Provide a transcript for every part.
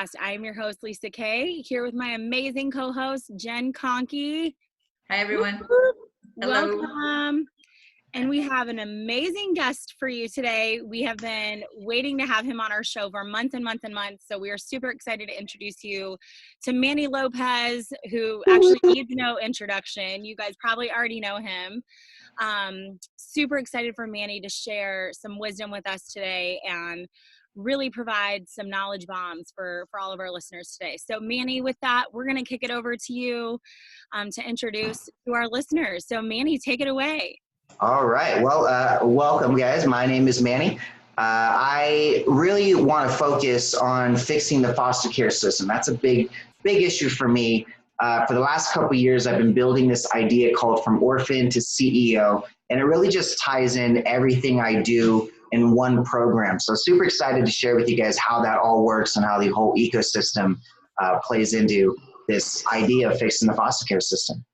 podcast. I am your host, Lisa Kay, here with my amazing co-host, Jen Conkey. Hi, everyone. Hello. Welcome. And we have an amazing guest for you today. We have been waiting to have him on our show for months and months and months. So we are super excited to introduce you to Manny Lopez, who actually needs no introduction. You guys probably already know him. Super excited for Manny to share some wisdom with us today and really provide some knowledge bombs for all of our listeners today. So Manny, with that, we're going to kick it over to you to introduce to our listeners. So Manny, take it away. All right. Well, welcome, guys. My name is Manny. I really want to focus on fixing the foster care system. That's a big issue for me. For the last couple of years, I've been building this idea called From Orphan to CEO, and it really just ties in everything I do in one program. So super excited to share with you guys how that all works and how the whole ecosystem plays into this idea of fixing the foster care system.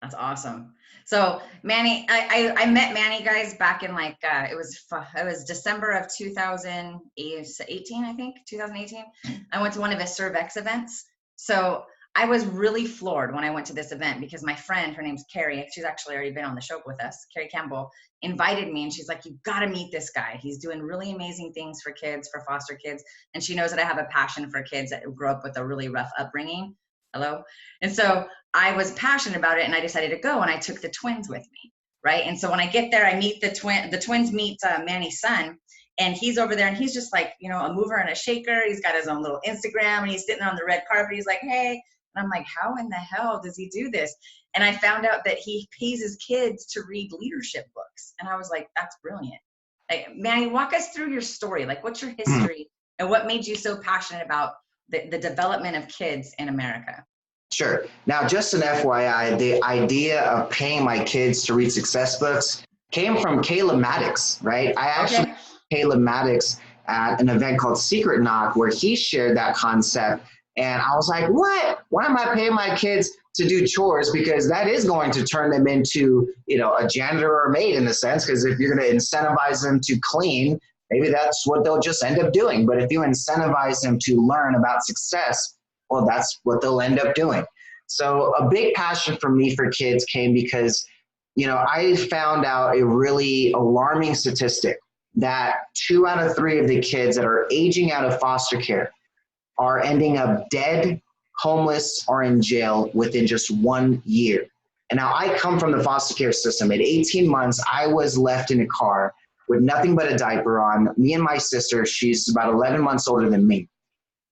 That's awesome. So Manny, I met Manny, guys, back in it was December of 2018, I think, 2018. I went to one of his Servex events. So I was really floored when I went to this event because my friend, her name's Carrie, she's actually already been on the show with us, Carrie Campbell, invited me and she's like, you've got to meet this guy. He's doing really amazing things for kids, for foster kids. And she knows that I have a passion for kids that grew up with a really rough upbringing. Hello. And so I was passionate about it and I decided to go and I took the twins with me. Right. And so when I get there, I meet the twins meet Manny's son. And he's over there and he's just like, you know, a mover and a shaker. He's got his own little Instagram and he's sitting on the red carpet. He's like, hey. And I'm like, how in the hell does he do this? And I found out that he pays his kids to read leadership books. And I was like, that's brilliant. Like, Manny, walk us through your story. Like, what's your history and what made you so passionate about the development of kids in America? Sure. Now, just an FYI, the idea of paying my kids to read success books came from Caleb Maddox, right? I actually met Caleb Maddox at an event called Secret Knock where he shared that concept. And I was like, what? Why am I paying my kids to do chores? Because that is going to turn them into, you know, a janitor or a maid in a sense. Because if you're going to incentivize them to clean, maybe that's what they'll just end up doing. But if you incentivize them to learn about success, well, that's what they'll end up doing. So a big passion for me for kids came because, you know, I found out a really alarming statistic that 2 out of 3 of the kids that are aging out of foster care are ending up dead, homeless, or in jail within just 1 year. And now I come from the foster care system. At 18 months, I was left in a car with nothing but a diaper on, me and my sister. She's about 11 months older than me.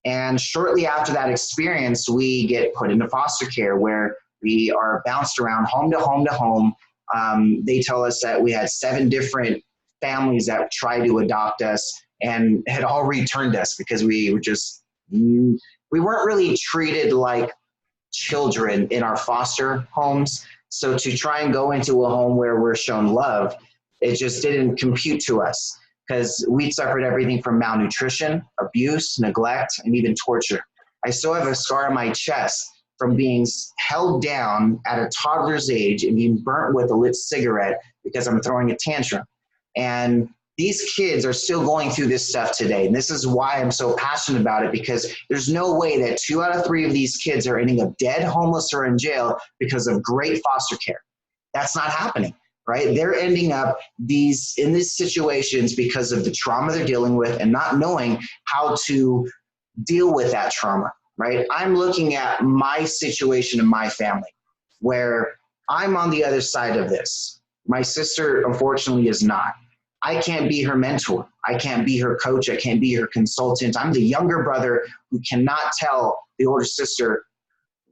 And shortly after that experience, we get put into foster care where we are bounced around home to home to home. They tell us that we had 7 different families that tried to adopt us and had all returned us because we weren't really treated like children in our foster homes. So to try and go into a home where we're shown love, it just didn't compute to us because we suffered everything from malnutrition, abuse, neglect, and even torture. I still have a scar on my chest from being held down at a toddler's age and being burnt with a lit cigarette because I'm throwing a tantrum. And these kids are still going through this stuff today. And this is why I'm so passionate about it, because there's no way that 2 out of 3 of these kids are ending up dead, homeless, or in jail because of great foster care. That's not happening, right? They're ending up in these situations because of the trauma they're dealing with and not knowing how to deal with that trauma, right? I'm looking at my situation in my family where I'm on the other side of this. My sister, unfortunately, is not. I can't be her mentor. I can't be her coach. I can't be her consultant. I'm the younger brother who cannot tell the older sister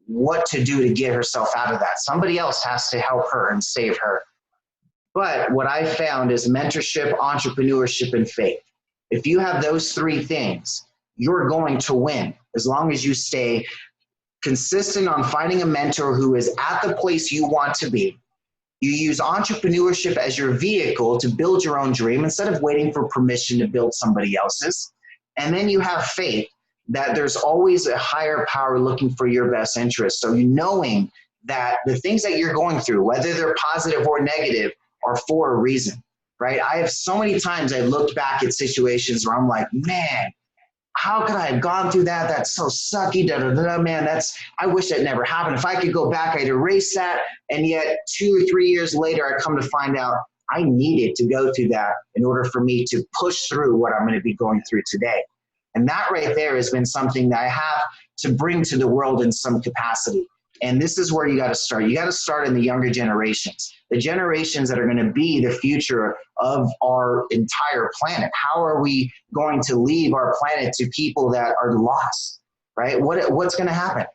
what to do to get herself out of that. Somebody else has to help her and save her. But what I found is mentorship, entrepreneurship, and faith. If you have those 3 things, you're going to win as long as you stay consistent on finding a mentor who is at the place you want to be. You use entrepreneurship as your vehicle to build your own dream instead of waiting for permission to build somebody else's. And then you have faith that there's always a higher power looking for your best interest. So you knowing that the things that you're going through, whether they're positive or negative, are for a reason, right? I have so many times I looked back at situations where I'm like, man, how could I have gone through that? That's so sucky. Da, da, da, da, man, I wish that never happened. If I could go back, I'd erase that. And yet 2 or 3 years later, I come to find out I needed to go through that in order for me to push through what I'm going to be going through today. And that right there has been something that I have to bring to the world in some capacity. And this is where you got to start. You got to start in the younger generations, the generations that are going to be the future of our entire planet. How are we going to leave our planet to people that are lost, right? What's going to happen?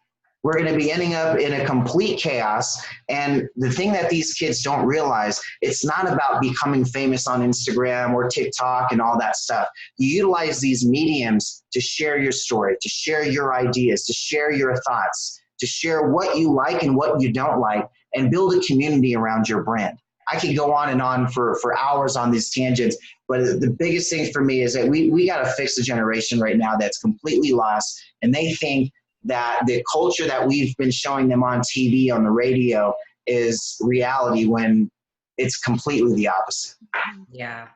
We're going to be ending up in a complete chaos. And the thing that these kids don't realize, it's not about becoming famous on Instagram or TikTok and all that stuff. You utilize these mediums to share your story, to share your ideas, to share your thoughts, to share what you like and what you don't like, and build a community around your brand. I could go on and on for hours on these tangents, but the biggest thing for me is that we got to fix the generation right now that's completely lost, and they think that the culture that we've been showing them on TV, on the radio, is reality when it's completely the opposite. Yeah.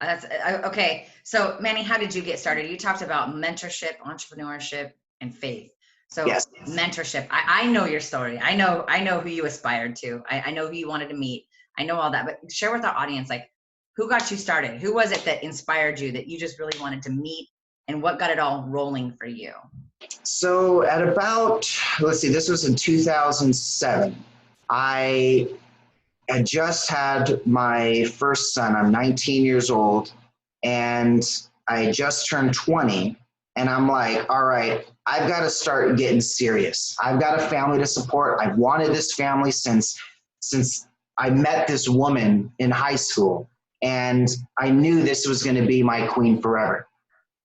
That's okay. So Manny, how did you get started? You talked about mentorship, entrepreneurship, and faith. So yes. Mentorship, I know your story. I know who you aspired to. I know who you wanted to meet. I know all that, but share with our audience, like, who got you started? Who was it that inspired you, that you just really wanted to meet, and what got it all rolling for you? So at about, let's see, this was in 2007. I had just had my first son. I'm 19 years old, and I just turned 20. And I'm like, all right, I've got to start getting serious. I've got a family to support. I've wanted this family since I met this woman in high school. And I knew this was going to be my queen forever.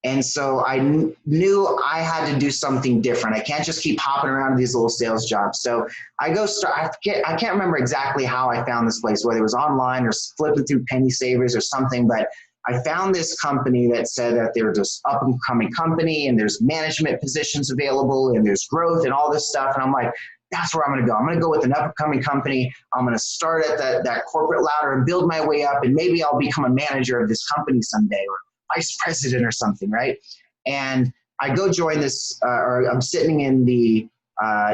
And so I knew I had to do something different. I can't just keep hopping around to these little sales jobs. So I can't remember exactly how I found this place, whether it was online or flipping through penny savers or something, but I found this company that said that they're just up and coming company, and there's management positions available, and there's growth and all this stuff. And I'm like, that's where I'm going to go. I'm going to go with an up and coming company. I'm going to start at that corporate ladder and build my way up, and maybe I'll become a manager of this company someday, or vice president or something, right? And I go join this, or I'm sitting in the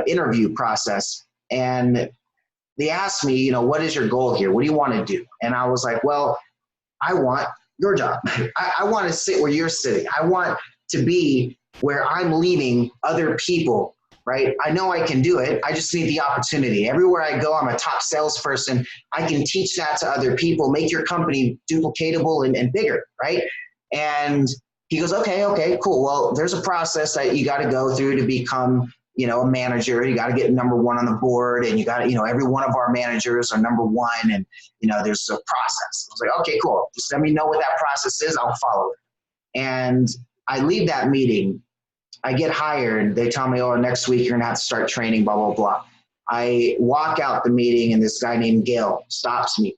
interview process, and they asked me, what is your goal here? What do you want to do? And I was like, well, I want your job. I want to sit where you're sitting. I want to be where I'm leading other people, right? I know I can do it. I just need the opportunity. Everywhere I go, I'm a top salesperson. I can teach that to other people, make your company duplicatable and bigger, right? And he goes, okay, cool. Well, there's a process that you got to go through to become, a manager. You got to get number one on the board, and you got to, every one of our managers are number one, and, there's a process. I was like, okay, cool. Just let me know what that process is. I'll follow it. And I leave that meeting. I get hired. They tell me, next week you're going to have to start training, blah, blah, blah. I walk out the meeting, and this guy named Gail stops me,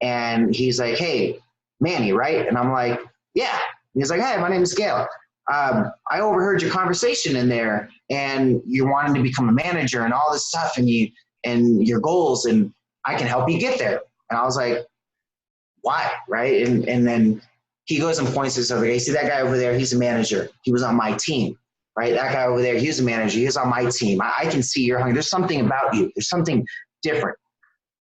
and he's like, hey, Manny, right? And I'm like, yeah. He's like, hey, my name is Gail. I overheard your conversation in there, and you're wanting to become a manager and all this stuff, and your goals, and I can help you get there. And I was like, why, right? And then he goes and points to something. Hey, see that guy over there? He's a manager. He was on my team, right? That guy over there, he's a manager. He was on my team. I can see you're hungry. There's something about you. There's something different.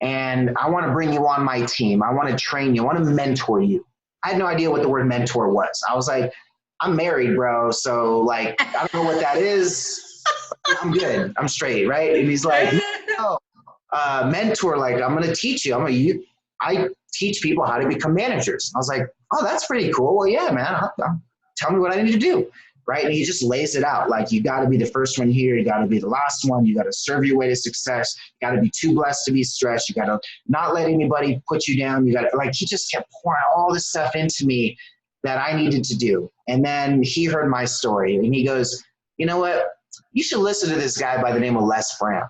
And I want to bring you on my team. I want to train you. I want to mentor you. I had no idea what the word mentor was. I was like, I'm married, bro. So I don't know what that is. I'm good. I'm straight, right? And he's like, no, mentor, I'm going to teach you. I teach people how to become managers. I was like, oh, that's pretty cool. Well, yeah, man, tell me what I need to do, right? And he just lays it out. You got to be the first one here. You got to be the last one. You got to serve your way to success. You got to be too blessed to be stressed. You got to not let anybody put you down. You got to, he just kept pouring all this stuff into me that I needed to do. And then he heard my story, and he goes, you know what? You should listen to this guy by the name of Les Brown.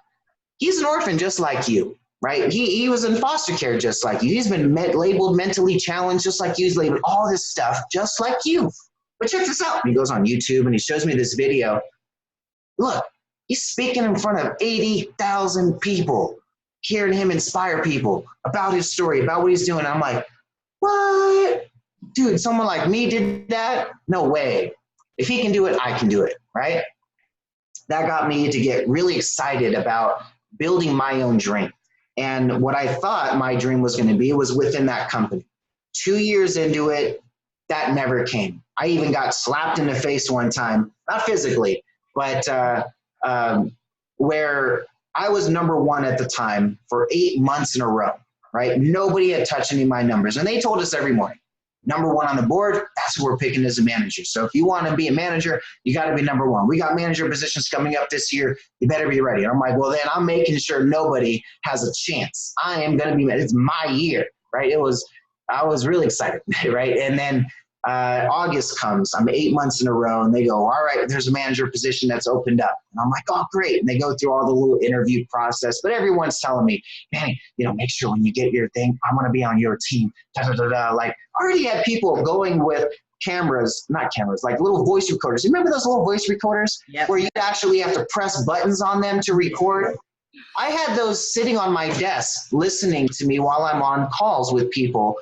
He's an orphan just like you, right? He was in foster care just like you. He's been labeled mentally challenged just like you. He's labeled all this stuff just like you. But check this out. And he goes on YouTube, and he shows me this video. Look, he's speaking in front of 80,000 people, hearing him inspire people about his story, about what he's doing. And I'm like, what? Dude, someone like me did that? No way. If he can do it, I can do it, right? That got me to get really excited about building my own dream. And what I thought my dream was going to be was within that company. 2 years into it, that never came. I even got slapped in the face one time, not physically, but where I was number one at the time for 8 months in a row, right? Nobody had touched any of my numbers. And they told us every morning, number one on the board, that's who we're picking as a manager. So if you want to be a manager, you got to be number one. We got manager positions coming up this year. You better be ready. And I'm like, well, then I'm making sure nobody has a chance. I am going to be, it's my year, right? I was really excited, right? And then August comes, I'm 8 months in a row, and they go, all right, there's a manager position that's opened up. And I'm like, oh, great. And they go through all the little interview process, but everyone's telling me, man, make sure when you get your thing, I'm going to be on your team. Da, da, da, da. Like, I already had people going with not cameras, like little voice recorders. You remember those little voice recorders? Yep. Where you actually have to press buttons on them to record? I had those sitting on my desk listening to me while I'm on calls with people.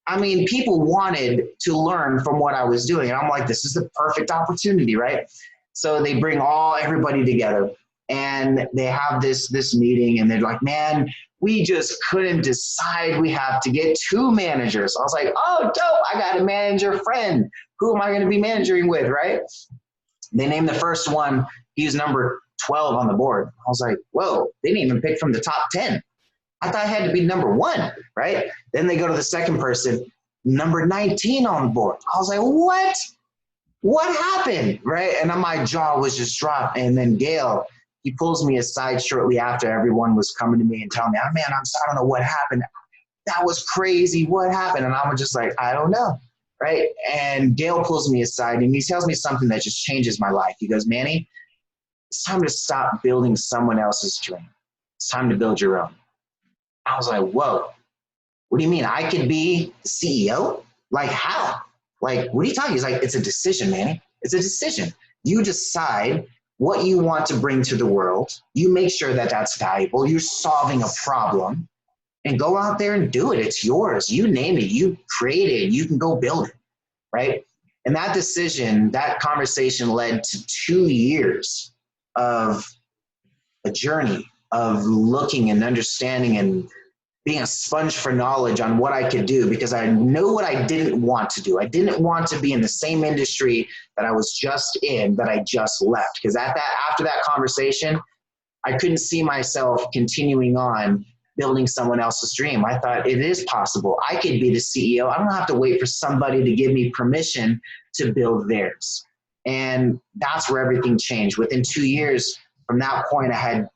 I mean, people wanted to learn from what I was doing. And I'm like, this is the perfect opportunity, right? So they bring everybody together and they have this meeting and they're like, man, we just couldn't decide. We have to get 2 managers. I was like, oh, dope. I got a manager friend. Who am I going to be managing with, right? They named the first one. He was number 12 on the board. I was like, whoa, they didn't even pick from the top 10. I thought I had to be number 1, right? Then they go to the second person, number 19 on the board. I was like, what? What happened, right? And my jaw was just dropped. And then Gail, he pulls me aside shortly after everyone was coming to me and telling me, oh, man, I don't know what happened. That was crazy. What happened? And I was just like, I don't know, right? And Gail pulls me aside and he tells me something that just changes my life. He goes, Manny, it's time to stop building someone else's dream. It's time to build your own. I was like, whoa, what do you mean? I could be the CEO? Like how? Like, what are you talking? He's like, it's a decision, Manny. It's a decision. You decide what you want to bring to the world. You make sure that that's valuable. You're solving a problem and go out there and do it. It's yours. You name it. You create it. You can go build it, right? And that decision, that conversation led to 2 years of a journey of looking and understanding and being a sponge for knowledge on what I could do because I knew what I didn't want to do. I didn't want to be in the same industry that I was just in, that I just left. Because after that conversation, I couldn't see myself continuing on building someone else's dream. I thought it is possible. I could be the CEO. I don't have to wait for somebody to give me permission to build theirs. And that's where everything changed. Within 2 years from that point, I had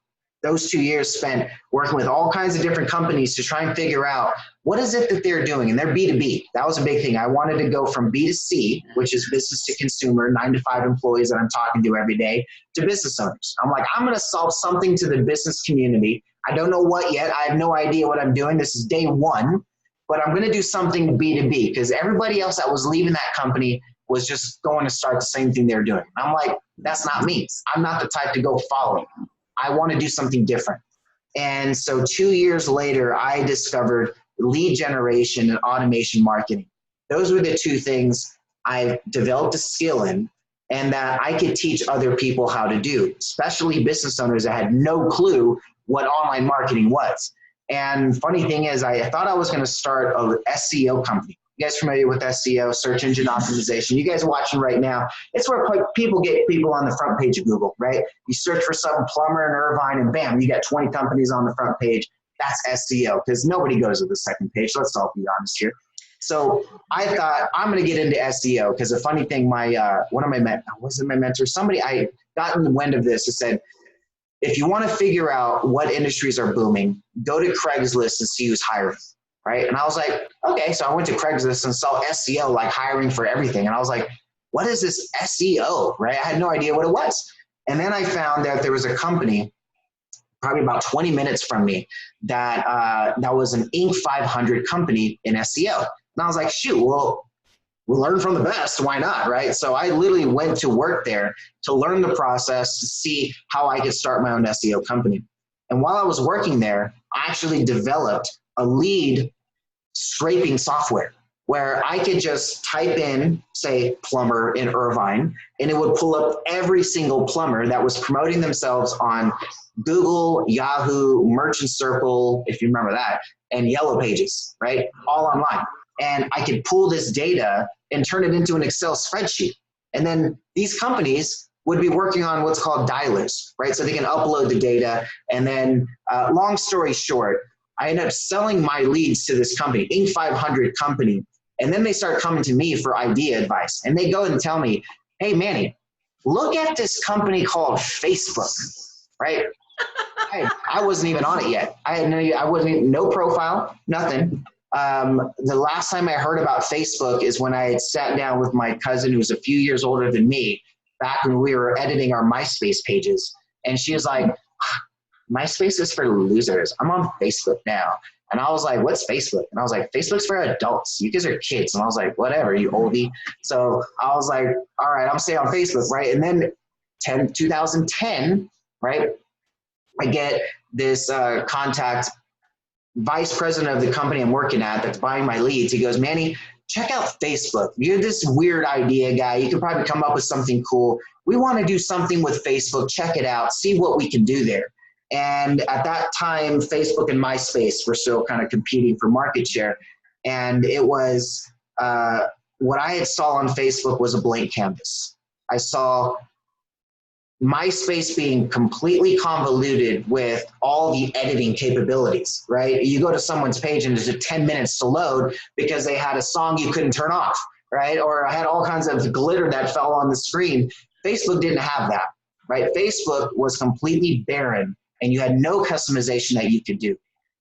those 2 years spent working with all kinds of different companies to try and figure out what is it that they're doing. And they're B2B. That was a big thing. I wanted to go from B2C, which is business to consumer, 9 to 5 employees that I'm talking to every day, to business owners. I'm like, I'm going to solve something to the business community. I don't know what yet. I have no idea what I'm doing. This is day 1, but I'm going to do something B2B because everybody else that was leaving that company was just going to start the same thing they're doing. And I'm like, that's not me. I'm not the type to go follow. I want to do something different. And so 2 years later, I discovered lead generation and automation marketing. Those were the 2 things I developed a skill in and that I could teach other people how to do, especially business owners that had no clue what online marketing was. And funny thing is, I thought I was going to start a SEO company. You guys familiar with SEO, search engine optimization? You guys watching right now, it's where people get people on the front page of Google, right? You search for some plumber in Irvine and bam, you got 20 companies on the front page. That's SEO because nobody goes to the second page. Let's all be honest here. So I thought I'm going to get into SEO because the funny thing, my mentor, somebody, I got in the wind of this and said, if you want to figure out what industries are booming, go to Craigslist and see who's hiring. Right. And I was like, okay. So I went to Craigslist and saw SEO, like hiring for everything. And I was like, what is this SEO? Right. I had no idea what it was. And then I found that there was a company probably about 20 minutes from me that was an Inc. 500 company in SEO. And I was like, shoot, well, we'll learn from the best. Why not? Right. So I literally went to work there to learn the process to see how I could start my own SEO company. And while I was working there, I actually developed a lead scraping software. where I could just type in, say, plumber in Irvine, and it would pull up every single plumber that was promoting themselves on Google, Yahoo, Merchant Circle, if you remember that, and Yellow Pages, right? All online. And I could pull this data and turn it into an Excel spreadsheet. And then these companies would be working on what's called dialers, right? So they can upload the data. And then, long story short, I ended up selling my leads to this company, Inc. 500 company. And then they start coming to me for idea advice. And they go and tell me, hey, Manny, look at this company called Facebook, right? I wasn't even on it yet. I wasn't even, no profile, nothing. The last time I heard about Facebook is when I had sat down with my cousin who was a few years older than me back when we were editing our MySpace pages. And she was like, MySpace is for losers. I'm on Facebook now. And I was like, what's Facebook? And I was like, Facebook's for adults. You guys are kids. And I was like, whatever, you oldie. So I was like, all right, I'm staying on Facebook, right? And then 2010, right, I get this contact, vice president of the company I'm working at that's buying my leads. He goes, Manny, check out Facebook. You're this weird idea guy. You could probably come up with something cool. We want to do something with Facebook. Check it out. See what we can do there. And at that time, Facebook and MySpace were still kind of competing for market share. And it was, what I had saw on Facebook was a blank canvas. I saw MySpace being completely convoluted with all the editing capabilities, right? You go to someone's page and there's 10 minutes to load because they had a song you couldn't turn off, right? Or I had all kinds of glitter that fell on the screen. Facebook didn't have that, right? Facebook was completely barren and you had no customization that you could do.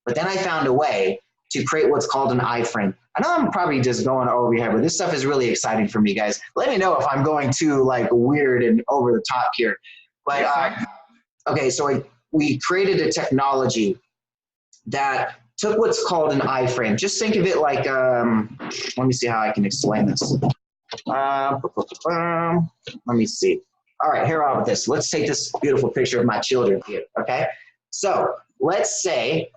But then I found a way to create what's called an iframe. I know I'm probably just going over here, but this stuff is really exciting for me, guys. Let me know if I'm going too like weird and over the top here. But okay, so we created a technology that took what's called an iframe. Just think of it like, let me see how I can explain this. Let me see. All right, here out with this. Let's take this beautiful picture of my children here, okay? So let's say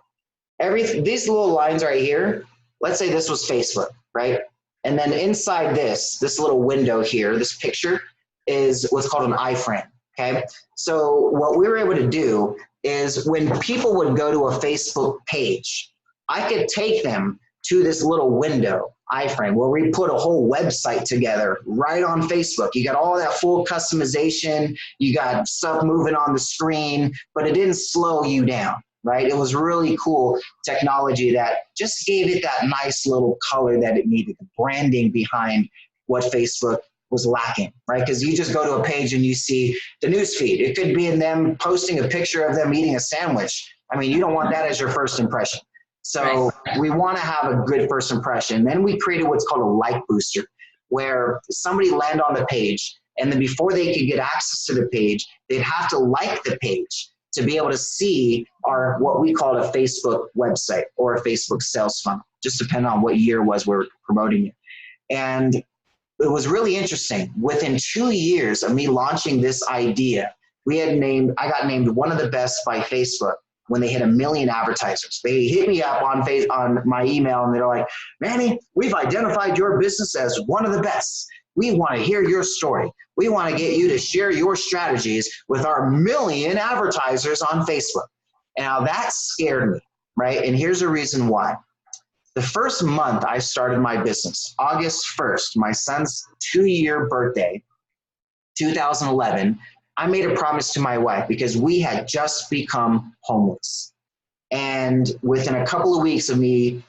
these little lines right here, let's say this was Facebook, right? And then inside this little window here, this picture is what's called an iframe, okay? So what we were able to do is when people would go to a Facebook page, I could take them to this little window, iframe, where we put a whole website together right on Facebook. You got all that full customization, you got stuff moving on the screen, but it didn't slow you down, right? It was really cool technology that just gave it that nice little color that it needed, the branding behind what Facebook was lacking, right? Because you just go to a page and you see the news feed. It could be in them posting a picture of them eating a sandwich. I mean, you don't want that as your first impression. So we want to have a good first impression. Then we created what's called a like booster, where somebody land on the page, and then before they could get access to the page, they'd have to like the page to be able to see our what we called a Facebook website or a Facebook sales funnel, just depending on what year was we're promoting it. And it was really interesting. Within 2 years of me launching this idea, I got named one of the best by Facebook when they hit 1 million advertisers. They hit me up on my email and they're like, Manny, we've identified your business as one of the best. We want to hear your story. We want to get you to share your strategies with our 1 million advertisers on Facebook. And now that scared me, right? And here's the reason why. The first month I started my business, August 1st, my son's 2-year birthday, 2011, I made a promise to my wife because we had just become homeless. And within a couple of weeks of me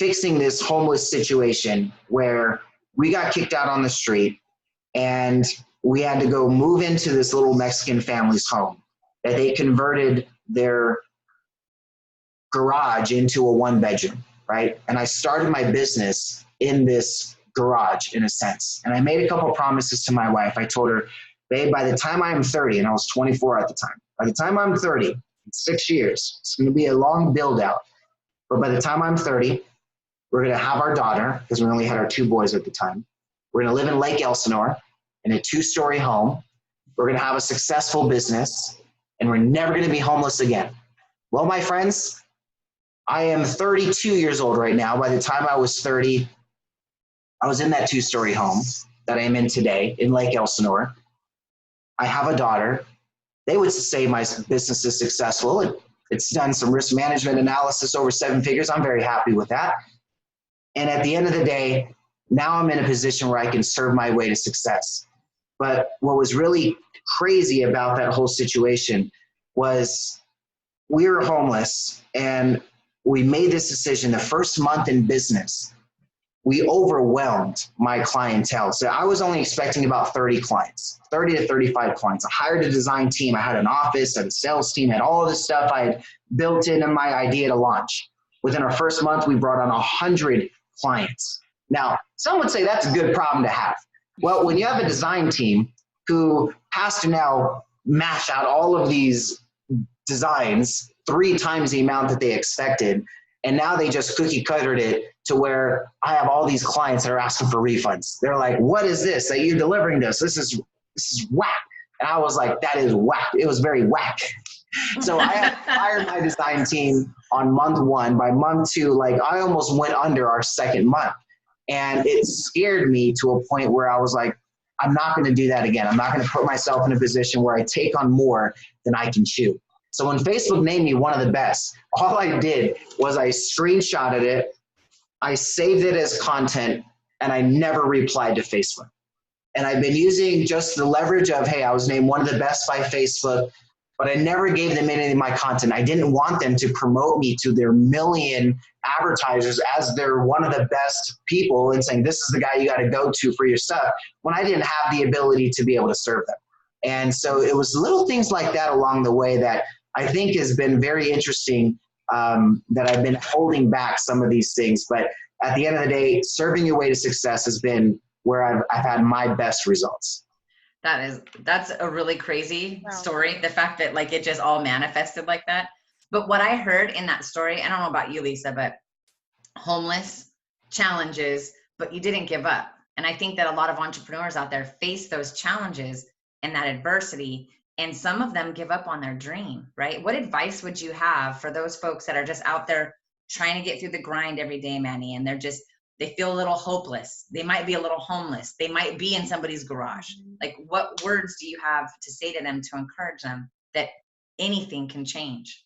fixing this homeless situation where we got kicked out on the street and we had to go move into this little Mexican family's home that they converted their garage into a 1-bedroom, right? And I started my business in this garage in a sense. And I made a couple of promises to my wife. I told her, babe, by the time I'm 30, and I was 24 at the time, by the time I'm 30, in 6 years, it's going to be a long build out. But by the time I'm 30, we're going to have our daughter, because we only had our 2 boys at the time. We're going to live in Lake Elsinore in a 2-story home. We're going to have a successful business, and we're never going to be homeless again. Well, my friends, I am 32 years old right now. By the time I was 30, I was in that 2-story home that I'm in today in Lake Elsinore. I have a daughter. They would say my business is successful. It's done some risk management analysis over 7 figures. I'm very happy with that. And at the end of the day, now I'm in a position where I can serve my way to success. But what was really crazy about that whole situation was we were homeless, and we made this decision the first month in business. We overwhelmed my clientele. So I was only expecting about 30 clients, 30 to 35 clients. I hired a design team. I had an office, I had a sales team, had all of this stuff I had built into my idea to launch. Within our first month, we brought on 100 clients. Now, some would say that's a good problem to have. Well, when you have a design team who has to now mash out all of these designs 3 times the amount that they expected, and now they just cookie cuttered it to where I have all these clients that are asking for refunds. They're like, what is this that you're delivering this? This is whack. And I was like, that is whack. It was very whack. So I had hired my design team on month 1. By month 2, like I almost went under our second month. And it scared me to a point where I was like, I'm not going to do that again. I'm not going to put myself in a position where I take on more than I can chew. So when Facebook named me one of the best, all I did was I screenshotted it, I saved it as content, and I never replied to Facebook. And I've been using just the leverage of, hey, I was named one of the best by Facebook, but I never gave them any of my content. I didn't want them to promote me to their million advertisers as they're one of the best people and saying, this is the guy you got to go to for your stuff, when I didn't have the ability to be able to serve them. And so it was little things like that along the way that I think has been very interesting, that I've been holding back some of these things. But at the end of the day, serving your way to success has been where I've had my best results. That's a really crazy story. The fact that like it just all manifested like that. But what I heard in that story, I don't know about you, Lisa, but homeless, challenges, but you didn't give up. And I think that a lot of entrepreneurs out there face those challenges and that adversity, and some of them give up on their dream, right? What advice would you have for those folks that are just out there trying to get through the grind every day, Manny, and they feel a little hopeless. They might be a little homeless. They might be in somebody's garage. Like, what words do you have to say to them to encourage them that anything can change?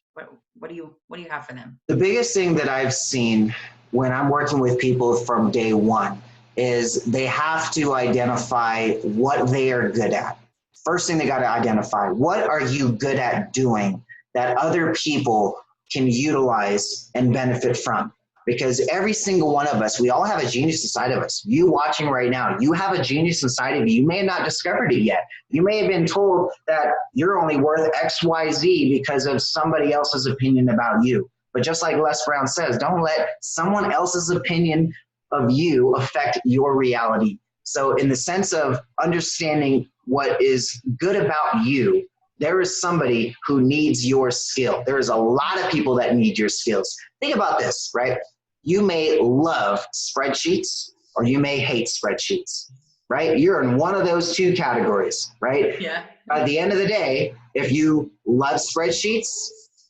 What do you have for them? The biggest thing that I've seen when I'm working with people from day one is they have to identify what they are good at. First thing they got to identify, what are you good at doing that other people can utilize and benefit from? Because every single one of us, we all have a genius inside of us. You watching right now, you have a genius inside of you. You may have not discovered it yet. You may have been told that you're only worth X, Y, Z because of somebody else's opinion about you. But just like Les Brown says, don't let someone else's opinion of you affect your reality. So in the sense of understanding what is good about you, there is somebody who needs your skill. There is a lot of people that need your skills. Think about this, right? You may love spreadsheets or you may hate spreadsheets, right? You're in one of those 2 categories, right? Yeah. At the end of the day, if you love spreadsheets,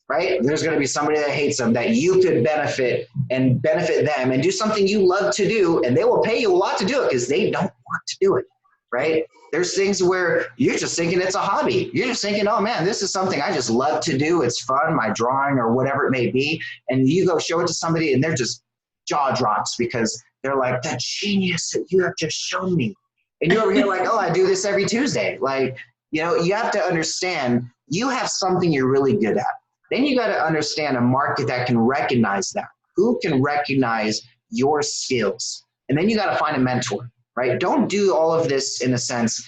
right, there's going to be somebody that hates them that you could benefit them and do something you love to do, and they will pay you a lot to do it because they don't want to do it, right? There's things where you're just thinking it's a hobby. You're just thinking, oh man, this is something I just love to do. It's fun, my drawing or whatever it may be. And you go show it to somebody and they're just jaw drops because they're like, the genius that you have just shown me. And you're over here like, oh, I do this every Tuesday. Like, you know, you have to understand you have something you're really good at. Then you got to understand a market that can recognize that. Who can recognize your skills? And then you got to find a mentor. Right? Don't do all of this in a sense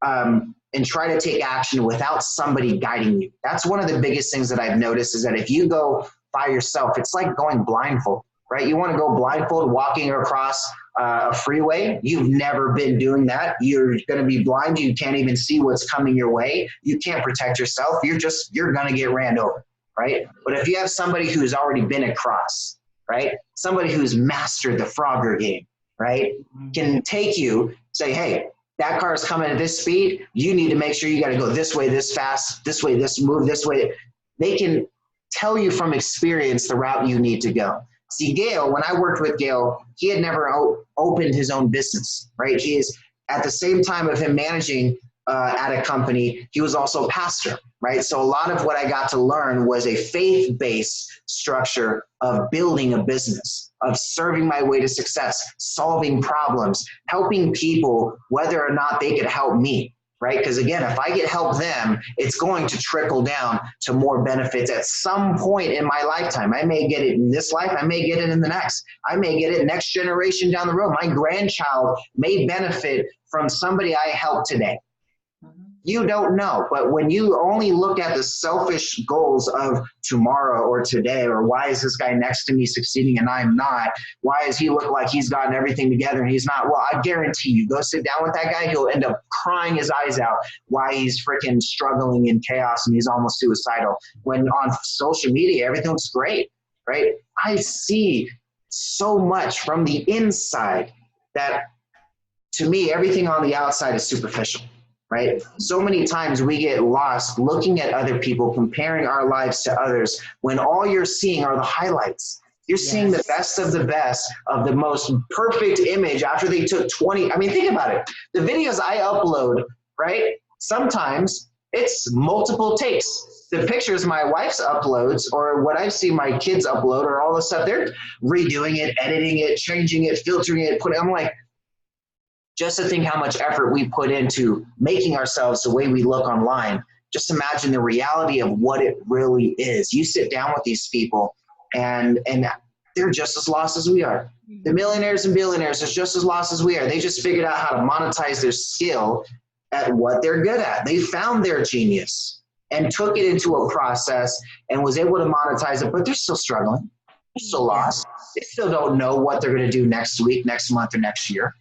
and try to take action without somebody guiding you. That's one of the biggest things that I've noticed is that if you go by yourself, it's like going blindfold, right? You want to go blindfold walking across a freeway. You've never been doing that. You're going to be blind. You can't even see what's coming your way. You can't protect yourself. You're going to get ran over, right? But if you have somebody who's already been across, right? Somebody who's mastered the Frogger game, right, can take you, say, hey, that car is coming at this speed. You need to make sure you got to go this way, this fast, this way, this move, this way. They can tell you from experience the route you need to go. See, Gail, when I worked with Gail, he had never opened his own business, right? He is, at the same time of him managing at a company, he was also a pastor, right? So a lot of what I got to learn was a faith-based structure of building a business, of serving my way to success, solving problems, helping people, whether or not they could help me, right? Because again, if I could help them, it's going to trickle down to more benefits at some point in my lifetime. I may get it in this life. I may get it in the next. I may get it next generation down the road. My grandchild may benefit from somebody I helped today. You don't know, but when you only look at the selfish goals of tomorrow or today, or why is this guy next to me succeeding and I'm not? Why does he look like he's gotten everything together and he's not? Well, I guarantee you, go sit down with that guy, he'll end up crying his eyes out why he's freaking struggling in chaos and he's almost suicidal. When on social media, everything looks great, right? I see so much from the inside that, to me, everything on the outside is superficial. Right? So many times we get lost looking at other people, comparing our lives to others, when all you're seeing are the highlights. You're seeing the best of the most perfect image after they took 20. I mean, think about it. The videos I upload, right? Sometimes it's multiple takes. The pictures my wife's uploads, or what I see my kids upload, or all the stuff, they're redoing it, editing it, changing it, filtering it, I'm like, just to think how much effort we put into making ourselves the way we look online. Just imagine the reality of what it really is. You sit down with these people and they're just as lost as we are. The millionaires and billionaires are just as lost as we are. They just figured out how to monetize their skill at what they're good at. They found their genius and took it into a process and was able to monetize it, but they're still struggling. They're still lost. They still don't know what they're going to do next week, next month, or next year.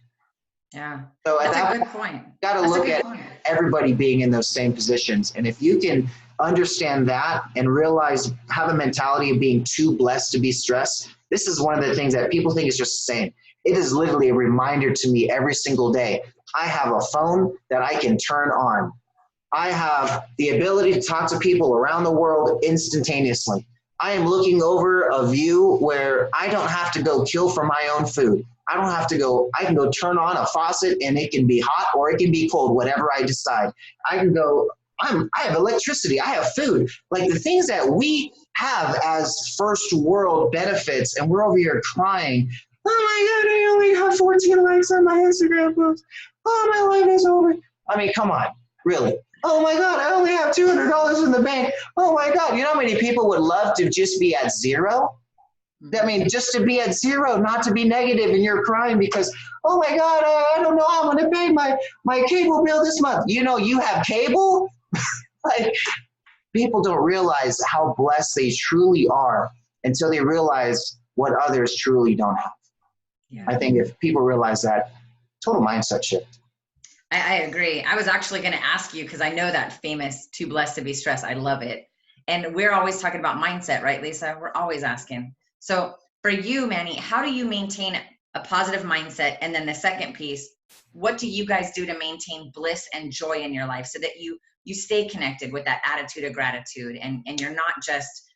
Yeah. So that's a good point. You got to look at everybody being in those same positions. And if you can understand that and realize, have a mentality of being too blessed to be stressed, this is one of the things that people think is just the same. It is literally a reminder to me every single day. I have a phone that I can turn on. I have the ability to talk to people around the world instantaneously. I am looking over a view where I don't have to go kill for my own food. I don't have to go, I can go turn on a faucet and it can be hot or it can be cold, whatever I decide. I can go, I have electricity, I have food. Like the things that we have as first world benefits, and we're over here crying, oh my God, I only have 14 likes on my Instagram post. Oh, my life is over. I mean, come on, really. Oh my God, I only have $200 in the bank. Oh my God, you know how many people would love to just be at zero? I mean, just to be at zero, not to be negative, and you're crying because, oh my God, I don't know how I'm going to pay my cable bill this month. You know, you have cable? Like, people don't realize how blessed they truly are until they realize what others truly don't have. Yeah. I think if people realize that, total mindset shift. I agree. I was actually going to ask you, because I know that famous too blessed to be stressed. I love it. And we're always talking about mindset, right, Lisa? We're always asking. So for you, Manny, how do you maintain a positive mindset? And then the second piece, what do you guys do to maintain bliss and joy in your life so that you stay connected with that attitude of gratitude and you're not just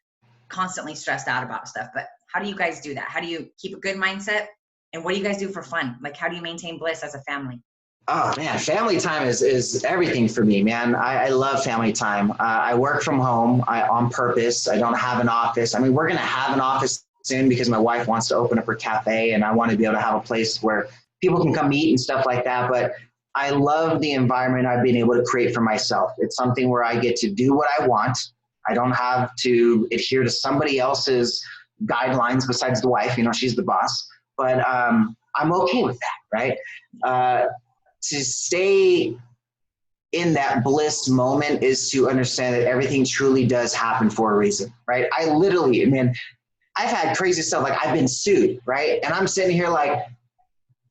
constantly stressed out about stuff? But how do you guys do that? How do you keep a good mindset? And what do you guys do for fun? Like, how do you maintain bliss as a family? Oh man, family time is everything for me, man. I love family time. I work from home on purpose. I don't have an office. I mean, we're going to have an office soon because my wife wants to open up her cafe and I want to be able to have a place where people can come eat and stuff like that. But I love the environment I've been able to create for myself. It's something where I get to do what I want. I don't have to adhere to somebody else's guidelines besides the wife. You know, she's the boss. But I'm okay with that, right? To stay in that bliss moment is to understand that everything truly does happen for a reason, right? I literally, man, I've had crazy stuff. Like I've been sued, right? And I'm sitting here like,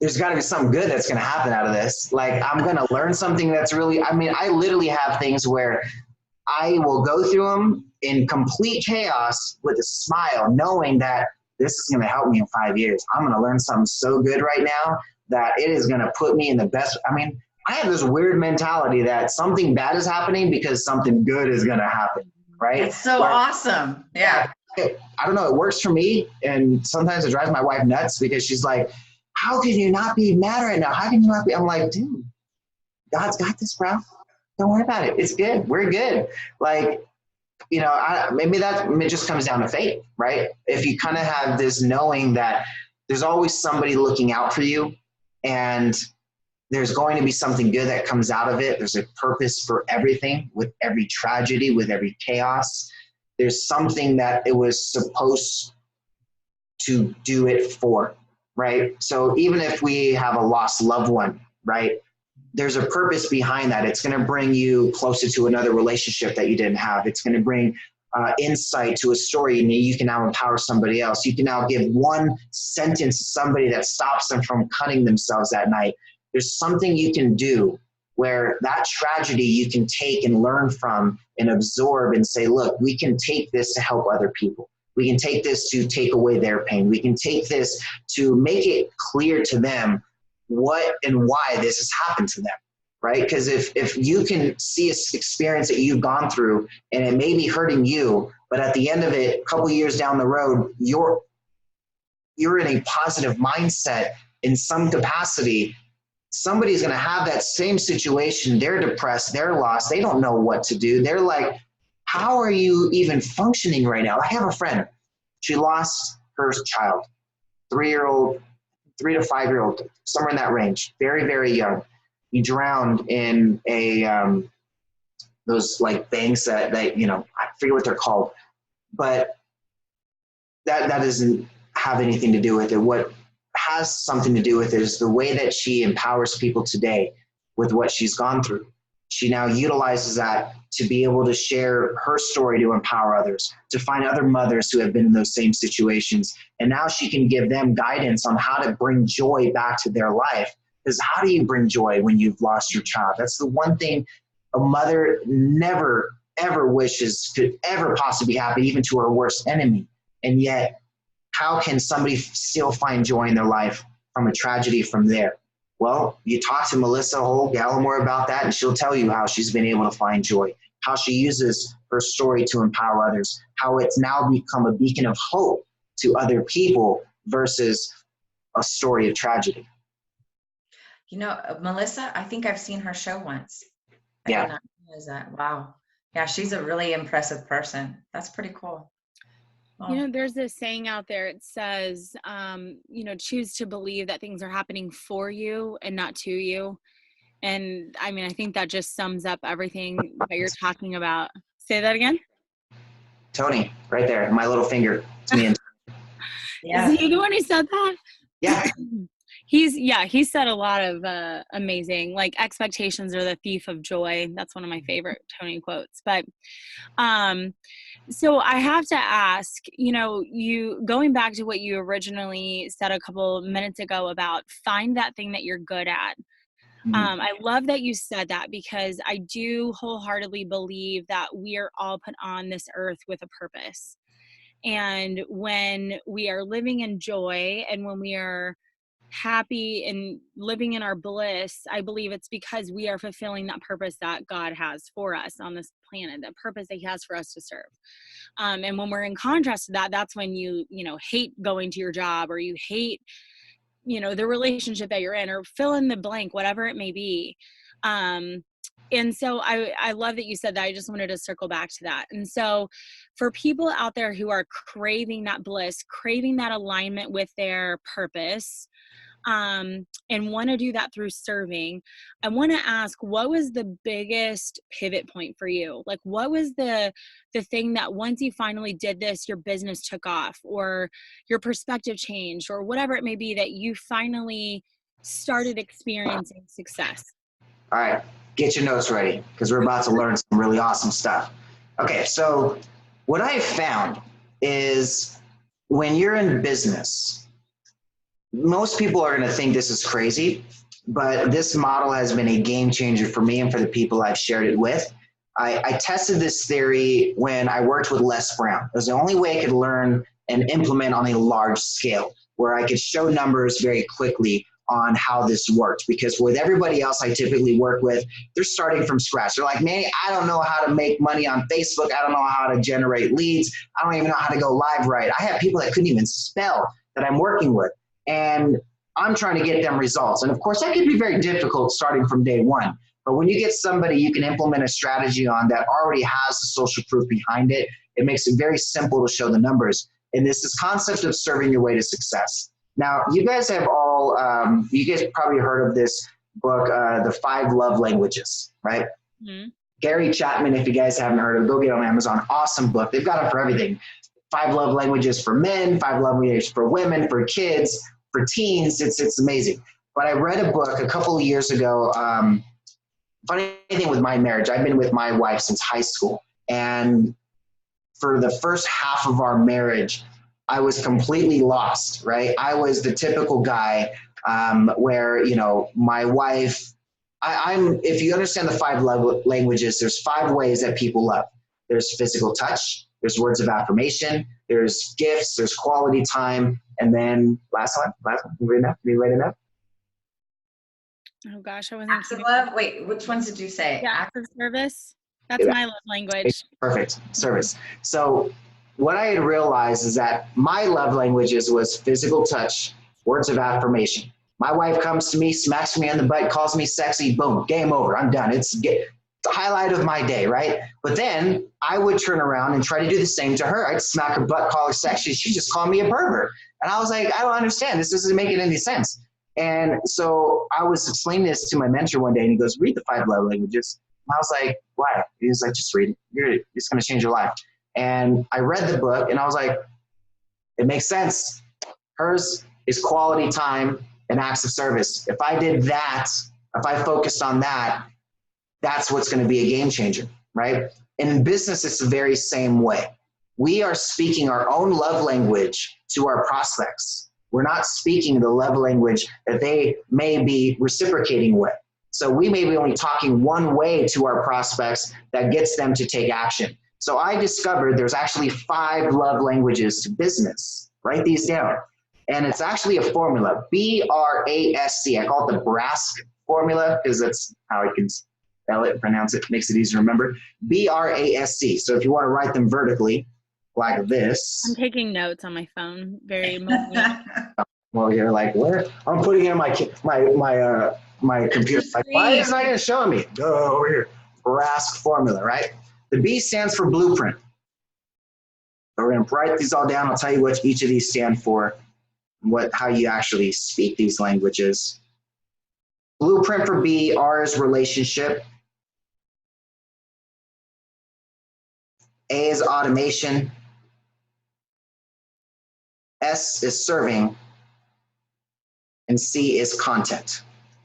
there's got to be something good that's going to happen out of this. Like I'm going to learn something that's really, I mean, I literally have things where I will go through them in complete chaos with a smile, knowing that this is going to help me in 5 years. I'm going to learn something so good right now that it is going to put me in the best. I mean, I have this weird mentality that something bad is happening because something good is going to happen, right? It's so awesome. Yeah. I don't know, it works for me. And sometimes it drives my wife nuts because she's like, how can you not be mad right now? How can you not be? I'm like, dude, God's got this, bro. Don't worry about it. It's good. We're good. Like, you know, maybe it just comes down to faith, right? If you kind of have this knowing that there's always somebody looking out for you, and there's going to be something good that comes out of it. There's a purpose for everything, with every tragedy, with every chaos. There's something that it was supposed to do it for, right? So even if we have a lost loved one, right, there's a purpose behind that. It's going to bring you closer to another relationship that you didn't have. It's going to bring insight to a story, and you can now empower somebody else. You can now give one sentence to somebody that stops them from cutting themselves at night. There's something you can do where that tragedy you can take and learn from and absorb and say, look, we can take this to help other people. We can take this to take away their pain. We can take this to make it clear to them what and why this has happened to them, right? Because if you can see an experience that you've gone through and it may be hurting you, but at the end of it, a couple years down the road, you're in a positive mindset in some capacity, somebody's going to have that same situation. They're depressed, they're lost, they don't know what to do. They're like, how are you even functioning right now? I have a friend, she lost her child, 3 to 5 year old, somewhere in that range, very, very young. He drowned in those like banks that, you know, I forget what they're called, but that doesn't have anything to do with it. What has something to do with it is the way that she empowers people today with what she's gone through. She now utilizes that to be able to share her story to empower others, to find other mothers who have been in those same situations. And now she can give them guidance on how to bring joy back to their life. Because how do you bring joy when you've lost your child? That's the one thing a mother never, ever wishes could ever possibly happen, even to her worst enemy. And yet, how can somebody still find joy in their life from a tragedy from there? Well, you talk to Melissa Gallimore about that, and she'll tell you how she's been able to find joy, how she uses her story to empower others, how it's now become a beacon of hope to other people versus a story of tragedy. You know, Melissa, I think I've seen her show once. I Yeah. did not realize that. Wow. Yeah, she's a really impressive person. That's pretty cool. You know, there's this saying out there, it says, you know, choose to believe that things are happening for you and not to you. And I mean, I think that just sums up everything that you're talking about. Say that again. Tony, right there, my little finger. It's me. Yeah. Is he the one who said that? Yeah. He said a lot of amazing, like, expectations are the thief of joy. That's one of my favorite Tony quotes. But so I have to ask, you know, you going back to what you originally said a couple minutes ago about find that thing that you're good at. I love that you said that, because I do wholeheartedly believe that we are all put on this earth with a purpose. And when we are living in joy and when we are happy and living in our bliss, I believe it's because we are fulfilling that purpose that God has for us on this planet, that purpose that he has for us to serve. And when we're in contrast to that, that's when you know, hate going to your job, or you hate, you know, the relationship that you're in, or fill in the blank, whatever it may be. And so I love that you said that. I just wanted to circle back to that. And so for people out there who are craving that bliss, craving that alignment with their purpose, and want to do that through serving, I want to ask, what was the biggest pivot point for you? Like, what was the thing that once you finally did this, your business took off, or your perspective changed, or whatever it may be, that you finally started experiencing success? All right, get your notes ready, because we're about to learn some really awesome stuff. Okay, so what I found is when you're in business, most people are going to think this is crazy, but this model has been a game changer for me and for the people I've shared it with. I tested this theory when I worked with Les Brown. It was the only way I could learn and implement on a large scale, where I could show numbers very quickly on how this worked, because with everybody else I typically work with, they're starting from scratch. They're like, Manny, I don't know how to make money on Facebook. I don't know how to generate leads. I don't even know how to go live right. I have people that couldn't even spell that I'm working with, and I'm trying to get them results. And of course, that can be very difficult starting from day one. But when you get somebody you can implement a strategy on that already has the social proof behind it, it makes it very simple to show the numbers. And this is concept of serving your way to success. Now, you guys have all, you guys probably heard of this book, The 5 Love Languages, right? Mm-hmm. Gary Chapman, if you guys haven't heard of it, go get it on Amazon. Awesome book. They've got it for everything. 5 love languages for men, 5 love languages for women, for kids, for teens. It's amazing. But I read a book a couple of years ago. Funny thing with my marriage, I've been with my wife since high school. And for the first half of our marriage, I was completely lost, right? I was the typical guy where, you know, my wife, if you understand the 5 love languages, there's 5 ways that people love. There's physical touch, there's words of affirmation, there's gifts, there's quality time, and then last one, you ready enough? Oh gosh, I wasn't. Acts of love? Wait, which ones did you say? Yeah, acts of service. That's my love language. Perfect. Service. So what I had realized is that my love languages was physical touch, words of affirmation. My wife comes to me, smacks me on the butt, calls me sexy, boom, game over. I'm done. It's the highlight of my day, right? But then I would turn around and try to do the same to her. I'd smack her butt, call her sexy. She'd just call me a pervert. And I was like, I don't understand. This doesn't make any sense. And so I was explaining this to my mentor one day, and he goes, read the 5 love languages. And I was like, why? He was like, just read it. It's going to change your life. And I read the book, and I was like, it makes sense. Hers is quality time and acts of service. If I did that, if I focused on that, that's what's going to be a game changer, right? And in business, it's the very same way. We are speaking our own love language to our prospects. We're not speaking the love language that they may be reciprocating with. So we may be only talking one way to our prospects that gets them to take action. So I discovered there's actually 5 love languages to business. Write these down. And it's actually a formula, BRASC. I call it the BRASC formula because that's how I can spell it and pronounce it. Makes it easier to remember. BRASC. So if you want to write them vertically, like this. I'm taking notes on my phone. Very motivating. Well, you're like, where? I'm putting it in my computer. Like, why is it not even showing me? Go over here. BRASC formula, right? The B stands for blueprint. So we're going to write these all down. I'll tell you what each of these stand for, and how you actually speak these languages. Blueprint for B, R is relationship. A is automation. S is serving, and C is content,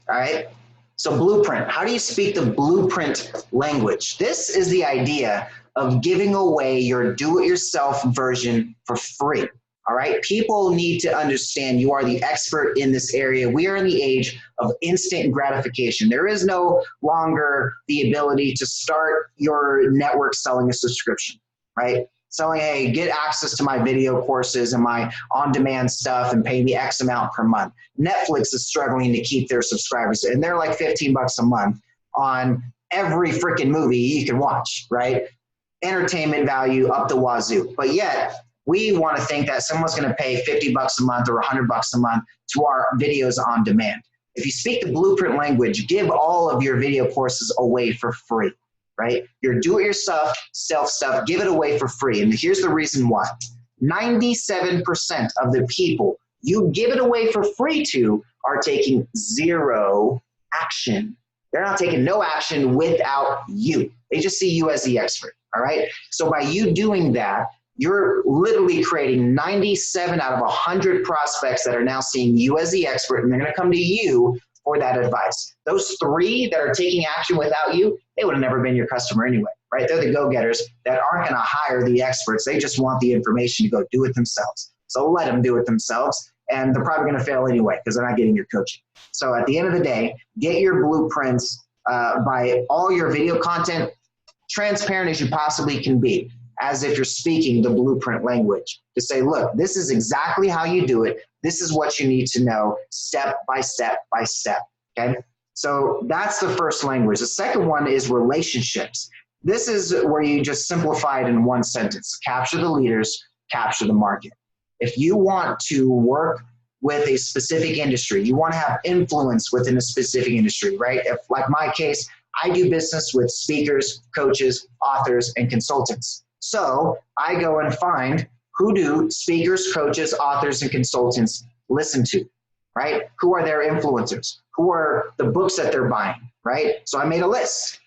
all right? So blueprint, how do you speak the blueprint language? This is the idea of giving away your do-it-yourself version for free, all right? People need to understand you are the expert in this area. We are in the age of instant gratification. There is no longer the ability to start your network selling a subscription, right? Selling, hey, get access to my video courses and my on-demand stuff and pay me X amount per month. Netflix is struggling to keep their subscribers, and they're like $15 a month on every freaking movie you can watch, right? Entertainment value up the wazoo. But yet, we want to think that someone's going to pay $50 a month or $100 a month to our videos on demand. If you speak the blueprint language, give all of your video courses away for free. Right? Your do-it-yourself stuff, give it away for free. And here's the reason why. 97% of the people you give it away for free to are taking 0 action. They're not taking no action without you. They just see you as the expert, all right? So by you doing that, you're literally creating 97 out of 100 prospects that are now seeing you as the expert, and they're going to come to you for that advice. Those 3 that are taking action without you, they would have never been your customer anyway, right? They're the go-getters that aren't going to hire the experts. They just want the information to go do it themselves. So let them do it themselves, and they're probably going to fail anyway because they're not getting your coaching. So at the end of the day, get your blueprints by all your video content transparent as you possibly can be. as if you're speaking the blueprint language to say, look, this is exactly how you do it. This is what you need to know step by step by step. Okay. So that's the first language. The second one is relationships. This is where you just simplify it in one sentence. Capture the leaders, capture the market. If you want to work with a specific industry, you want to have influence within a specific industry, right? If, like my case, I do business with speakers, coaches, authors, and consultants. So I go and find who do speakers, coaches, authors, and consultants listen to, right? Who are their influencers? Who are the books that they're buying, right? So I made a list.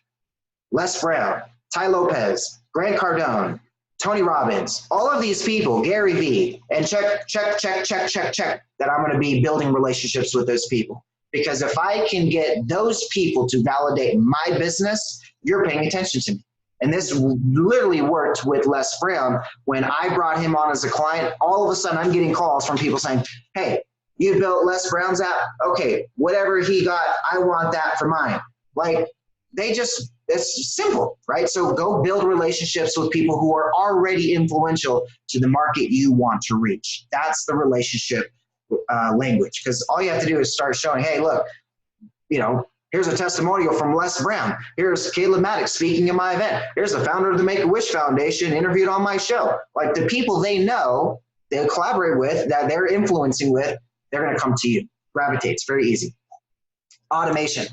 Les Brown, Ty Lopez, Grant Cardone, Tony Robbins, all of these people, Gary Vee, and check that I'm going to be building relationships with those people. Because if I can get those people to validate my business, you're paying attention to me. And this literally worked with Les Brown. When I brought him on as a client, all of a sudden I'm getting calls from people saying, hey, you built Les Brown's app? Okay, whatever he got, I want that for mine. Like, it's simple, right? So go build relationships with people who are already influential to the market you want to reach. That's the relationship language, because all you have to do is start showing, hey, look, here's a testimonial from Les Brown. Here's Caleb Maddox speaking at my event. Here's the founder of the Make-A-Wish Foundation interviewed on my show. Like, the people they know, they collaborate with, that they're influencing with, they're going to come to you. Gravitate. It's very easy. Automation.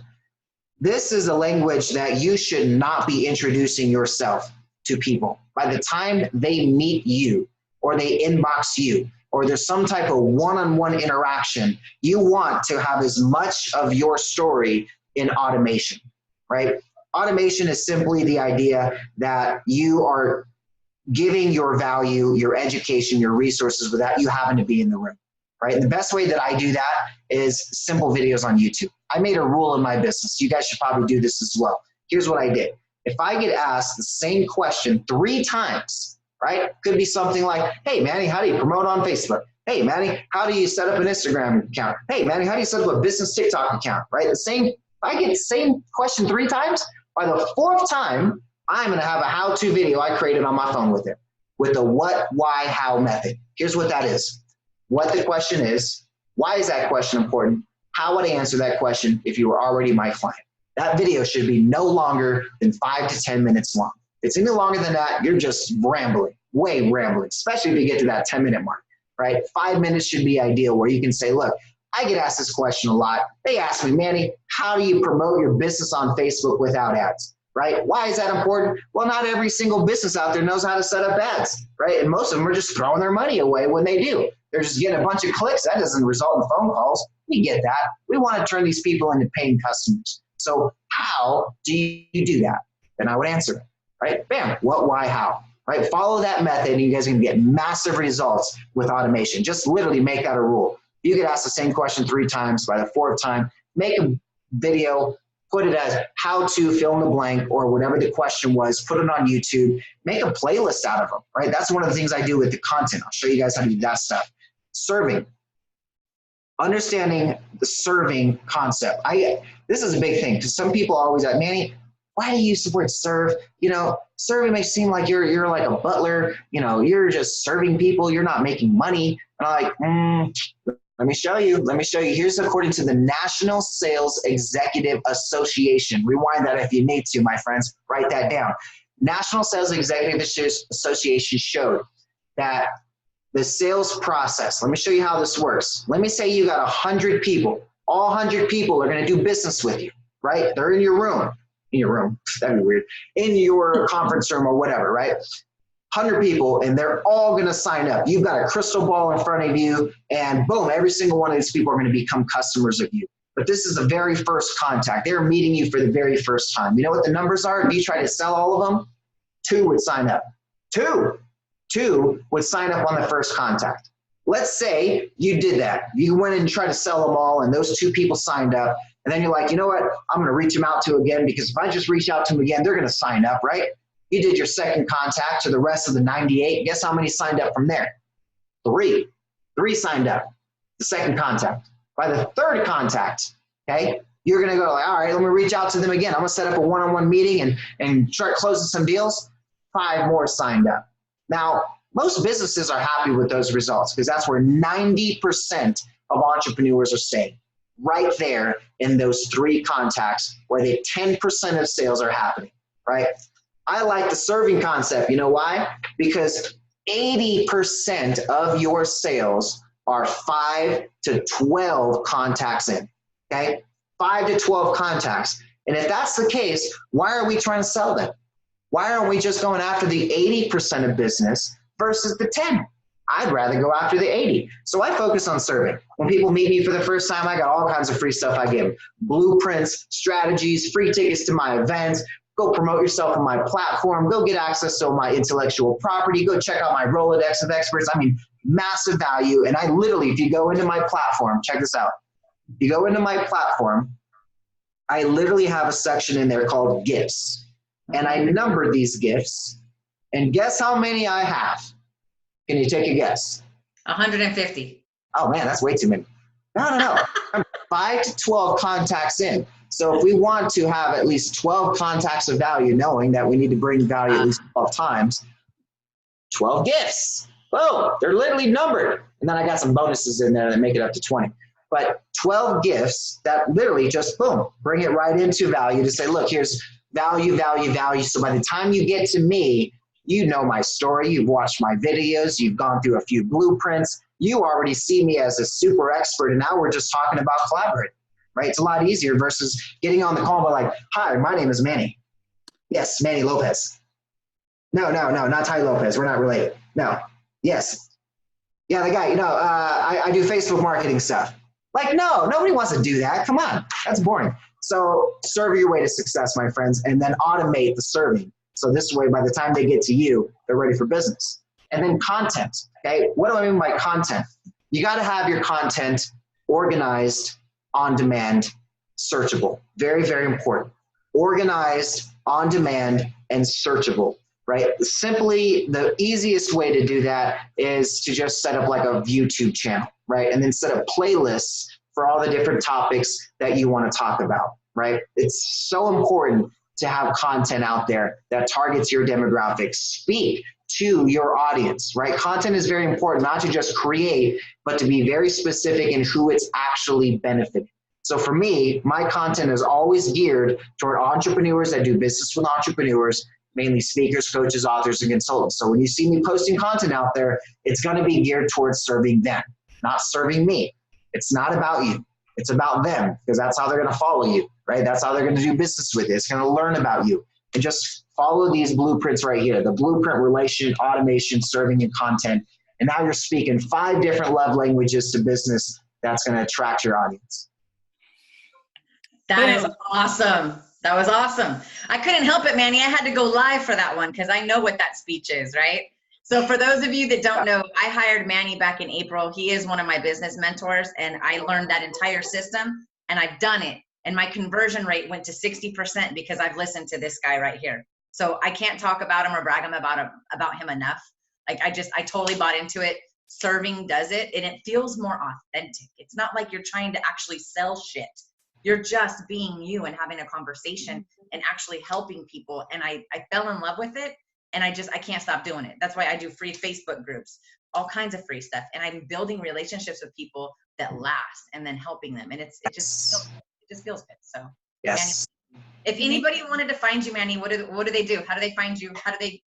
This is a language that you should not be introducing yourself to people. By the time they meet you or they inbox you or there's some type of one-on-one interaction, you want to have as much of your story in automation, right? Automation is simply the idea that you are giving your value, your education, your resources without you having to be in the room, right? And the best way that I do that is simple videos on YouTube. I made a rule in my business. You guys should probably do this as well. Here's what I did. If I get asked the same question 3 times, right? Could be something like, hey, Manny, how do you promote on Facebook? Hey, Manny, how do you set up an Instagram account? Hey, Manny, how do you set up a business TikTok account, right? If I get the same question 3 times, by the 4th time, I'm going to have a how-to video I created on my phone with it, with the what, why, how method. Here's what that is. What the question is, why is that question important? How would I answer that question if you were already my client? That video should be no longer than 5 to 10 minutes long. If it's any longer than that, you're just rambling, way rambling, especially if you get to that 10-minute mark, right? 5 minutes should be ideal, where you can say, look, I get asked this question a lot. They ask me, Manny, how do you promote your business on Facebook without ads, right? Why is that important? Well, not every single business out there knows how to set up ads, right? And most of them are just throwing their money away when they do. They're just getting a bunch of clicks. That doesn't result in phone calls. We get that. We want to turn these people into paying customers. So how do you do that? Then I would answer it, right? Bam, what, why, how, right? Follow that method and you guys are going to get massive results with automation. Just literally make that a rule. You get asked the same question 3 times. By the 4th time, make a video, put it as how to fill in the blank or whatever the question was, put it on YouTube, make a playlist out of them, right? That's one of the things I do with the content. I'll show you guys how to do that stuff. Serving. Understanding the serving concept. This is a big thing because some people always ask, Manny, why do you use the word serve? Serving may seem like you're like a butler, you're just serving people, you're not making money. And I'm like, let me show you. Here's according to the National Sales Executive Association. Rewind that if you need to, my friends. Write that down. National Sales Executive Association showed that the sales process, let me show you how this works. Let me say you got 100 people. All 100 people are going to do business with you, right? They're in your room. That'd be weird. In your conference room or whatever, right? 100 people, and they're all going to sign up. You've got a crystal ball in front of you, and boom, every single one of these people are going to become customers of you. But this is the very first contact. They're meeting you for the very first time. You know what the numbers are? If you try to sell all of them, 2 would sign up. Two would sign up on the first contact. Let's say you did that. You went and tried to sell them all, and those 2 people signed up. And then you're like, you know what? I'm going to reach them out to again, because if I just reach out to them again, they're going to sign up, right? You did your second contact to the rest of the 98. Guess how many signed up from there? 3. 3 signed up. The second contact. By the 3rd contact, okay, you're going to go like, all right, let me reach out to them again. I'm going to set up a one-on-one meeting and start closing some deals. 5 more signed up. Now, most businesses are happy with those results because that's where 90% of entrepreneurs are staying, right there in those 3 contacts where the 10% of sales are happening, right? I like the serving concept. You know why? Because 80% of your sales are 5 to 12 contacts in, okay? 5 to 12 contacts. And if that's the case, why are we trying to sell them? Why aren't we just going after the 80% of business versus the 10? I'd rather go after the 80. So I focus on serving. When people meet me for the first time, I got all kinds of free stuff I give. Blueprints, strategies, free tickets to my events. Go promote yourself on my platform. Go get access to my intellectual property. Go check out my Rolodex of experts. I mean, massive value. And I literally, if you go into my platform, check this out. If you go into my platform, I literally have a section in there called gifts. And I number these gifts. And guess how many I have? Can you take a guess? 150. Oh man, that's way too many. No. I'm 5 to 12 contacts in. So if we want to have at least 12 contacts of value, knowing that we need to bring value at least 12 times, 12 gifts. Boom, they're literally numbered. And then I got some bonuses in there that make it up to 20. But 12 gifts that literally just, boom, bring it right into value to say, look, here's value, value, value. So by the time you get to me, you know my story, you've watched my videos, you've gone through a few blueprints, you already see me as a super expert, and now we're just talking about collaborating, right? It's a lot easier versus getting on the call and like, hi, my name is Manny. Yes, Manny Lopez. No, not Ty Lopez. We're not related. No. Yes. Yeah, the guy, I do Facebook marketing stuff. Like, no, nobody wants to do that. Come on, that's boring. So serve your way to success, my friends, and then automate the serving. So this way, by the time they get to you, they're ready for business. And then content, okay? What do I mean by content? You got to have your content organized, on demand, searchable. Very, very important. Organized, on demand, and searchable, right? Simply, the easiest way to do that is to just set up like a YouTube channel, right? And then set up playlists for all the different topics that you want to talk about, right? It's so important to have content out there that targets your demographics. Speak to your audience, right? Content is very important, not to just create, but to be very specific in who it's actually benefiting. So for me, my content is always geared toward entrepreneurs that do business with entrepreneurs, mainly speakers, coaches, authors, and consultants. So when you see me posting content out there, it's going to be geared towards serving them, not serving me. It's not about you. It's about them, because that's how they're going to follow you, right? That's how they're going to do business with you. It's going to learn about you. And just follow these blueprints right here. The blueprint, relation, automation, serving, and content. And now you're speaking 5 different love languages to business that's going to attract your audience. That is awesome. That was awesome. I couldn't help it, Manny. I had to go live for that one because I know what that speech is, right? So for those of you that don't know, I hired Manny back in April. He is one of my business mentors, and I learned that entire system, and I've done it. And my conversion rate went to 60% because I've listened to this guy right here. So I can't talk about him or brag about him enough. Like I totally bought into it. Serving does it, and it feels more authentic. It's not like you're trying to actually sell shit. You're just being you and having a conversation and actually helping people. And I fell in love with it, and I can't stop doing it. That's why I do free Facebook groups, all kinds of free stuff. And I'm building relationships with people that last and then helping them. And it just feels good. So yes. Manny, if anybody wanted to find you, Manny, what do they do? How do they find you? How do they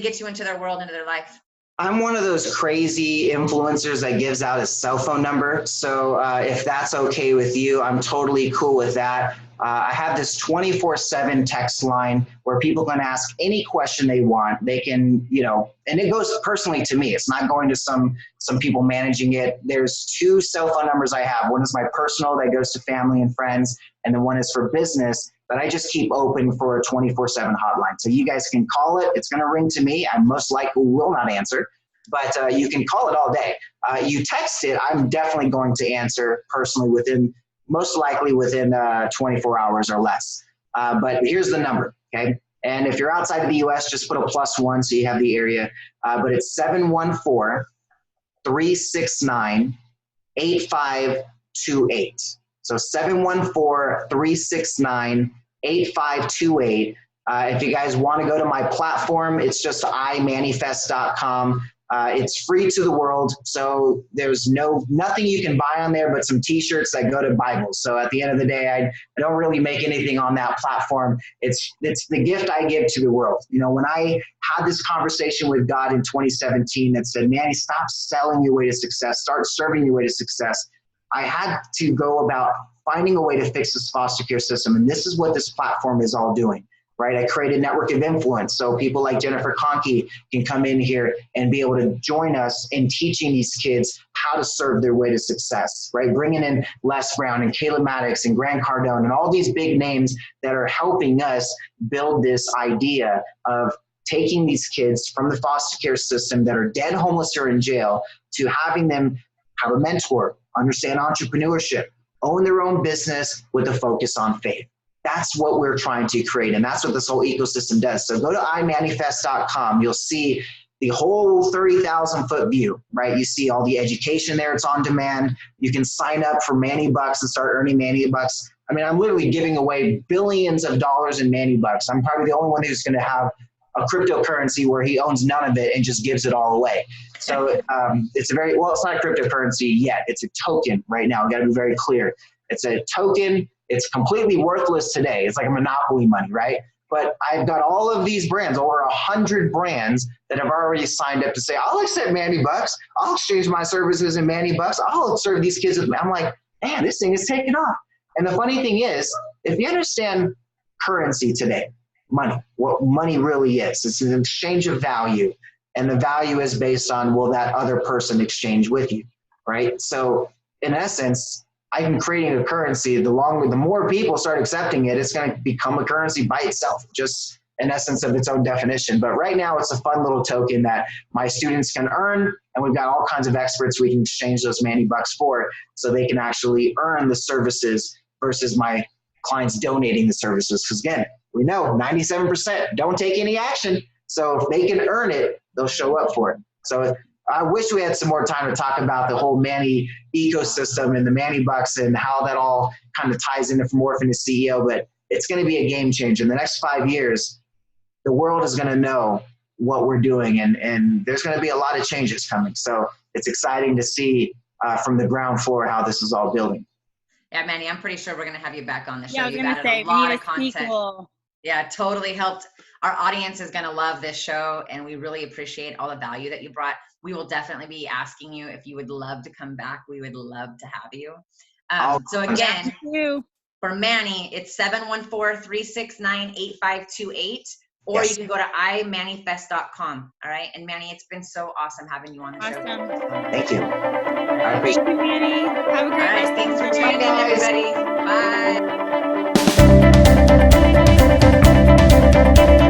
get you into their world, into their life? I'm one of those crazy influencers that gives out his cell phone number. So if that's okay with you, I'm totally cool with that. I have this 24/7 text line where people can ask any question they want. They can, and it goes personally to me. It's not going to some people managing it. There's 2 cell phone numbers I have. One is my personal that goes to family and friends, and then one is for business that I just keep open for a 24/7 hotline. So you guys can call it. It's going to ring to me. I most likely will not answer, but you can call it all day. You text it, I'm definitely going to answer personally most likely within 24 hours or less. But here's the number, okay? And if you're outside of the US, just put a +1 so you have the area. But it's 714-369-8528. So 714-369-8528. If you guys want to go to my platform, it's just imanifest.com. It's free to the world, so there's nothing you can buy on there but some t-shirts that go to Bibles. So at the end of the day, I don't really make anything on that platform. It's the gift I give to the world. You know, when I had this conversation with God in 2017 that said, Manny, stop selling your way to success, start serving your way to success, I had to go about finding a way to fix this foster care system. And this is what this platform is all doing. Right, I created a network of influence so people like Jennifer Conkey can come in here and be able to join us in teaching these kids how to serve their way to success, right? Bringing in Les Brown and Caleb Maddox and Grant Cardone and all these big names that are helping us build this idea of taking these kids from the foster care system that are dead homeless or in jail to having them have a mentor, understand entrepreneurship, own their own business with a focus on faith. That's what we're trying to create, and that's what this whole ecosystem does. So go to imanifest.com. You'll see the whole 30,000-foot view, right? You see all the education there. It's on demand. You can sign up for Manny Bucks and start earning Manny Bucks. I mean, I'm literally giving away billions of dollars in Manny Bucks. I'm probably the only one who's going to have a cryptocurrency where he owns none of it and just gives it all away. So it's it's not a cryptocurrency yet. It's a token right now. We got to be very clear. It's a token. It's completely worthless today. It's like a monopoly money, right? But I've got all of these brands, over 100 brands that have already signed up to say, I'll accept Manny Bucks. I'll exchange my services in Manny Bucks. I'll serve these kids with me. I'm like, man, this thing is taking off. And the funny thing is, if you understand currency today, money, what money really is, it's an exchange of value. And the value is based on, will that other person exchange with you, right? So in essence, I'm creating a currency. The more people start accepting it, it's going to become a currency by itself, just in essence of its own definition. But right now, it's a fun little token that my students can earn, and we've got all kinds of experts we can exchange those Manny Bucks for, so they can actually earn the services versus my clients donating the services. Because again, we know 97% don't take any action. So if they can earn it, they'll show up for it. So I wish we had some more time to talk about the whole Manny ecosystem and the Manny Bucks and how that all kind of ties into from Orphan to CEO, but it's going to be a game changer. In the next 5 years, the world is going to know what we're doing, and there's going to be a lot of changes coming. So it's exciting to see from the ground floor how this is all building. Yeah, Manny, I'm pretty sure we're going to have you back on the show. Yeah, I was You've going to added say, a lot we of need a content. sequel. Yeah, totally helped. Our audience is going to love this show, and we really appreciate all the value that you brought. We will definitely be asking you if you would love to come back. We would love to have you. So again, for Manny, it's 714-369-8528, or you can go to imanifest.com. All right. And Manny, it's been so awesome having you on the show. Thank you. I appreciate it. Thank you, Manny. Have a great rest of Thanks for your tuning in, day. everybody. Bye.